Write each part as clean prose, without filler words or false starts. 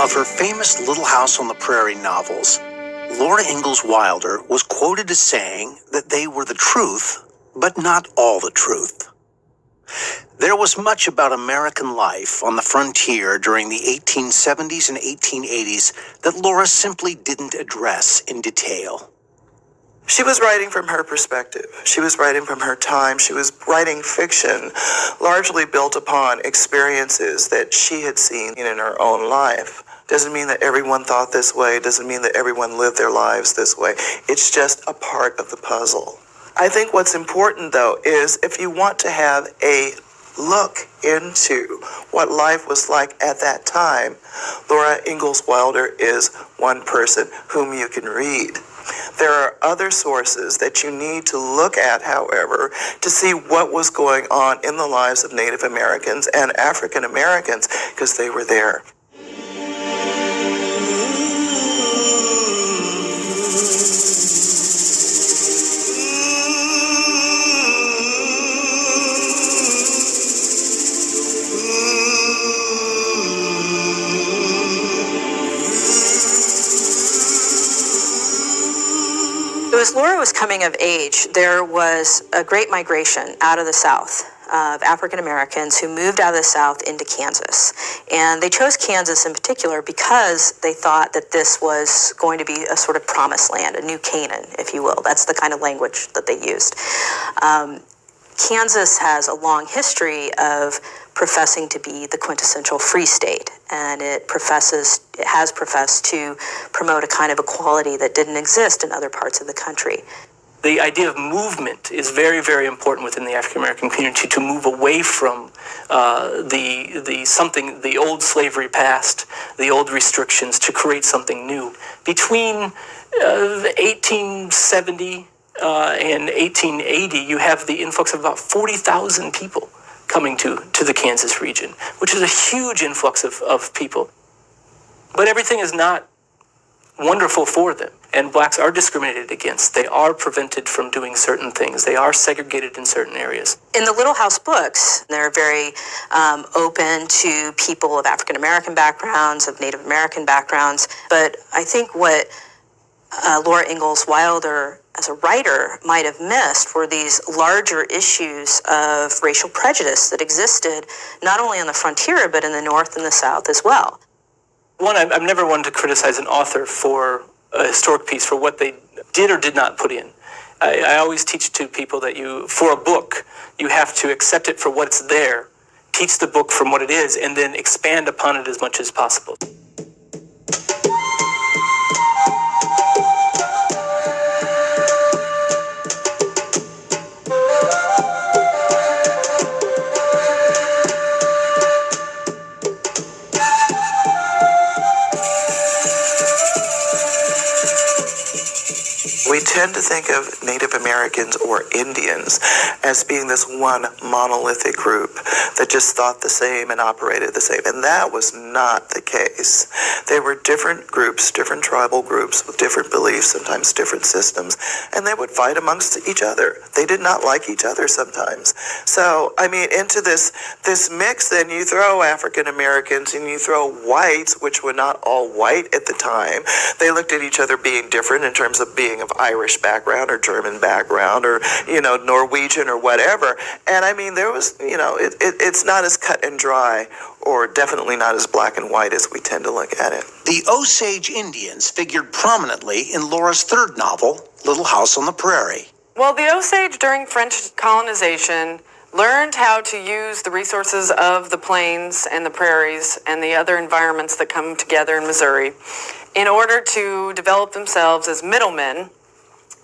of her famous Little House on the Prairie novels, Laura Ingalls Wilder was quoted as saying that they were the truth, but not all the truth. There was much about American life on the frontier during the 1870s and 1880s that Laura simply didn't address in detail. She was writing from her perspective. She was writing from her time. She was writing fiction largely built upon experiences that she had seen in her own life. Doesn't mean that everyone thought this way. Doesn't mean that everyone lived their lives this way. It's just a part of the puzzle. I think what's important, though, is if you want to have a look into what life was like at that time, Laura Ingalls Wilder is one person whom you can read. There are other sources that you need to look at, however, to see what was going on in the lives of Native Americans and African Americans, because they were there. As Laura was coming of age, there was a great migration out of the South of African Americans who moved out of the South into Kansas. And they chose Kansas in particular because they thought that this was going to be a sort of promised land, a new Canaan, if you will. That's the kind of language that they used. Kansas has a long history of professing to be the quintessential free state, and it has professed to promote a kind of equality that didn't exist in other parts of the country. The idea of movement is very, very important within the African American community, to move away from the old slavery past, the old restrictions, to create something new. Between 1870 and 1880, you have the influx of about 40,000 people coming to the Kansas region, which is a huge influx of people. But everything is not wonderful for them, and blacks are discriminated against. They are prevented from doing certain things. They are segregated in certain areas. In the Little House books, they're very open to people of African American backgrounds, of Native American backgrounds, but I think what Laura Ingalls Wilder as a writer might have missed were these larger issues of racial prejudice that existed not only on the frontier but in the North and the South as well. One, I'm never one to criticize an author for a historic piece for what they did or did not put in. I always teach to people that for a book, you have to accept it for what's there, teach the book from what it is, and then expand upon it as much as possible. We tend to think of Native Americans or Indians as being this one monolithic group that just thought the same and operated the same, and that was not the case. They were different groups, different tribal groups with different beliefs, sometimes different systems, and they would fight amongst each other. They did not like each other sometimes. So, I mean, into this mix, then you throw African Americans and you throw whites, which were not all white at the time. They looked at each other being different in terms of being of Irish background or German background or, Norwegian or whatever. And I mean, there was, it's not as cut and dry or definitely not as black and white as we tend to look at it. The Osage Indians figured prominently in Laura's third novel, Little House on the Prairie. Well, the Osage during French colonization learned how to use the resources of the plains and the prairies and the other environments that come together in Missouri in order to develop themselves as middlemen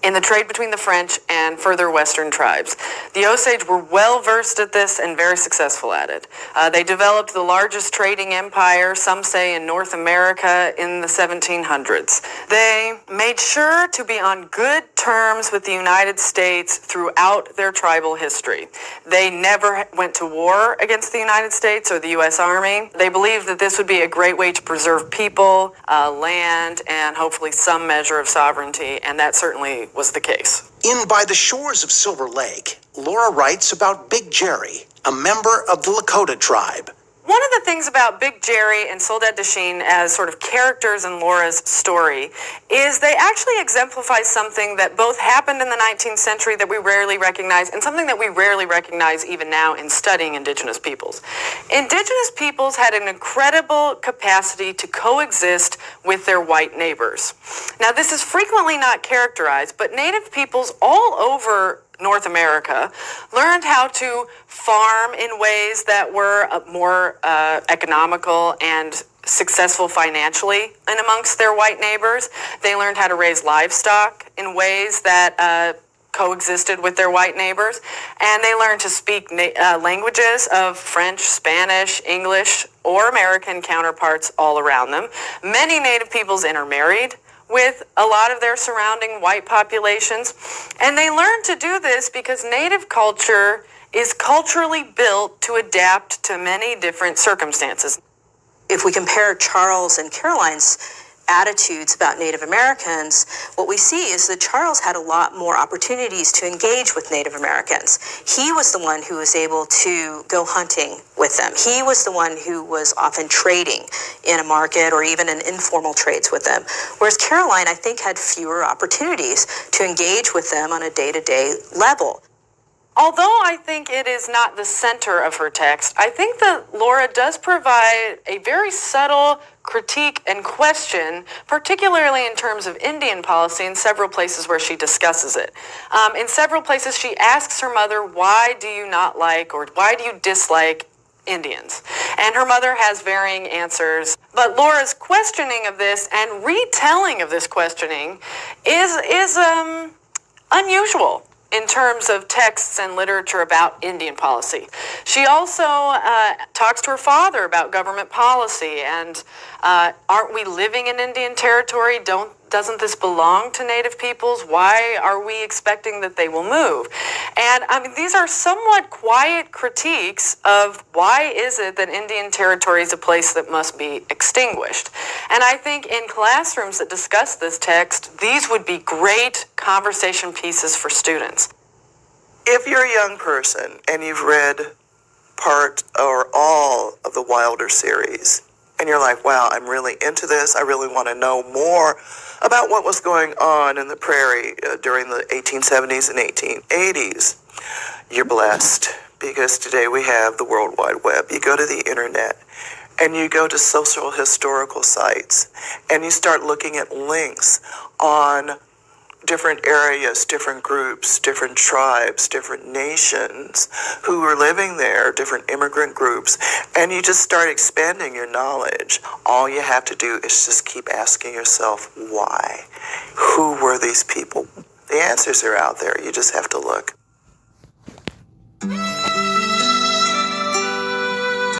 in the trade between the French and further western tribes. The Osage were well versed at this and very successful at it. They developed the largest trading empire, some say in North America, in the 1700s. They made sure to be on good terms with the United States throughout their tribal history. They never went to war against the United States or the U.S. Army. They believed that this would be a great way to preserve people, land, and hopefully some measure of sovereignty, and that certainly was the case. In By the Shores of Silver Lake, Laura writes about Big Jerry, a member of the Lakota tribe. One of the things about Big Jerry and Soledad Deschênes as sort of characters in Laura's story is they actually exemplify something that both happened in the 19th century that we rarely recognize and something that we rarely recognize even now in studying Indigenous peoples. Indigenous peoples had an incredible capacity to coexist with their white neighbors. Now, this is frequently not characterized, but Native peoples all over North America learned how to farm in ways that were more economical and successful financially and amongst their white neighbors. They learned how to raise livestock in ways that coexisted with their white neighbors, and they learned to speak languages of French, Spanish, English, or American counterparts all around them. Many Native peoples intermarried with a lot of their surrounding white populations. And they learned to do this because Native culture is culturally built to adapt to many different circumstances. If we compare Charles and Caroline's attitudes about Native Americans, what we see is that Charles had a lot more opportunities to engage with Native Americans. He was the one who was able to go hunting with them. He was the one who was often trading in a market or even in informal trades with them. Whereas Caroline, I think, had fewer opportunities to engage with them on a day-to-day level. Although I think it is not the center of her text, I think that Laura does provide a very subtle critique and question, particularly in terms of Indian policy in several places where she discusses it. In several places she asks her mother, why do you not like or why do you dislike Indians? And her mother has varying answers. But Laura's questioning of this and retelling of this questioning is unusual in terms of texts and literature about Indian policy. She also talks to her father about government policy and aren't we living in Indian territory? Doesn't this belong to Native peoples? Why are we expecting that they will move? And I mean, these are somewhat quiet critiques of why is it that Indian territory is a place that must be extinguished. And I think in classrooms that discuss this text, these would be great conversation pieces for students. If you're a young person and you've read part or all of the Wilder series, and you're like, wow, I'm really into this, I really want to know more about what was going on in the prairie during the 1870s and 1880s, you're blessed, because today we have the World Wide Web. You go to the internet and you go to social historical sites and you start looking at links on different areas, different groups, different tribes, different nations who were living there, different immigrant groups, and you just start expanding your knowledge. All you have to do is just keep asking yourself, why? Who were these people? The answers are out there. You just have to look.